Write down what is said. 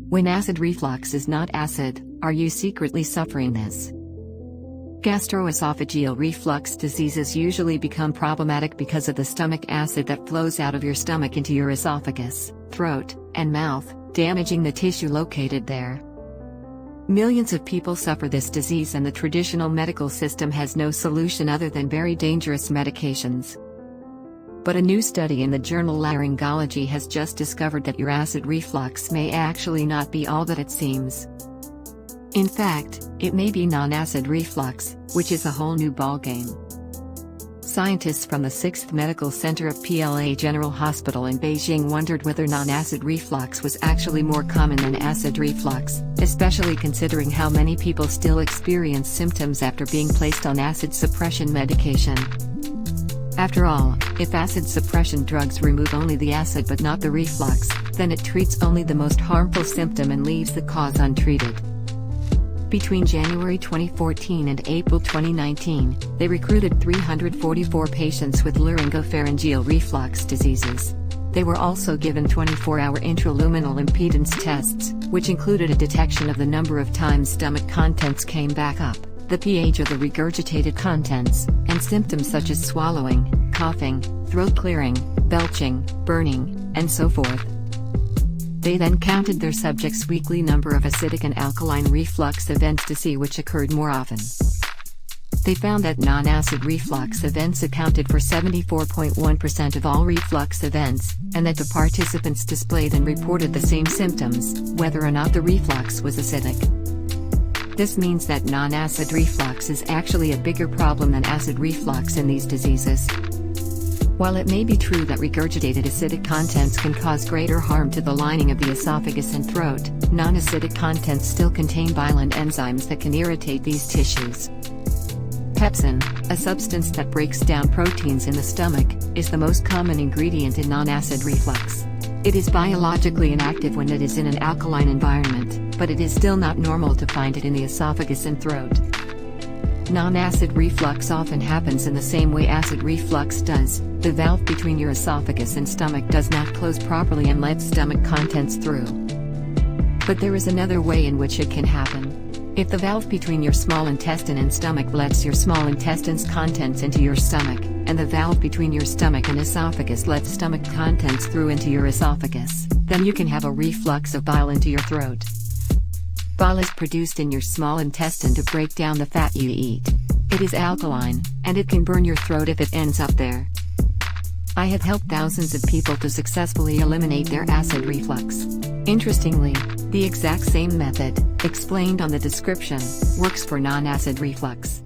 When acid reflux is not acid, are you secretly suffering this? Gastroesophageal reflux diseases usually become problematic because of the stomach acid that flows out of your stomach into your esophagus, throat, and mouth, damaging the tissue located there. Millions of people suffer this disease, and the traditional medical system has no solution other than very dangerous medications. But a new study in the journal Laryngology has just discovered that your acid reflux may actually not be all that it seems. In fact, it may be non-acid reflux, which is a whole new ballgame. Scientists from the 6th Medical Center of PLA General Hospital in Beijing wondered whether non-acid reflux was actually more common than acid reflux, especially considering how many people still experience symptoms after being placed on acid suppression medication. After all, if acid suppression drugs remove only the acid but not the reflux, then it treats only the most harmful symptom and leaves the cause untreated. Between January 2014 and April 2019, they recruited 344 patients with laryngopharyngeal reflux diseases. They were also given 24-hour intraluminal impedance tests, which included a detection of the number of times stomach contents came back up, the pH of the regurgitated contents, and symptoms such as swallowing, coughing, throat clearing, belching, burning, and so forth. They then counted their subjects' weekly number of acidic and alkaline reflux events to see which occurred more often. They found that non-acid reflux events accounted for 74.1% of all reflux events, and that the participants displayed and reported the same symptoms, whether or not the reflux was acidic. This means that non-acid reflux is actually a bigger problem than acid reflux in these diseases. While it may be true that regurgitated acidic contents can cause greater harm to the lining of the esophagus and throat, non-acidic contents still contain bile and enzymes that can irritate these tissues. Pepsin, a substance that breaks down proteins in the stomach, is the most common ingredient in non-acid reflux. It is biologically inactive when it is in an alkaline environment, but it is still not normal to find it in the esophagus and throat. Non-acid reflux often happens in the same way acid reflux does. The valve between your esophagus and stomach does not close properly and lets stomach contents through. But there is another way in which it can happen. If the valve between your small intestine and stomach lets your small intestine's contents into your stomach, and the valve between your stomach and esophagus lets stomach contents through into your esophagus, then you can have a reflux of bile into your throat. Bile is produced in your small intestine to break down the fat you eat. It is alkaline, and it can burn your throat if it ends up there. I have helped thousands of people to successfully eliminate their acid reflux. Interestingly, the exact same method, explained on the description, works for non-acid reflux.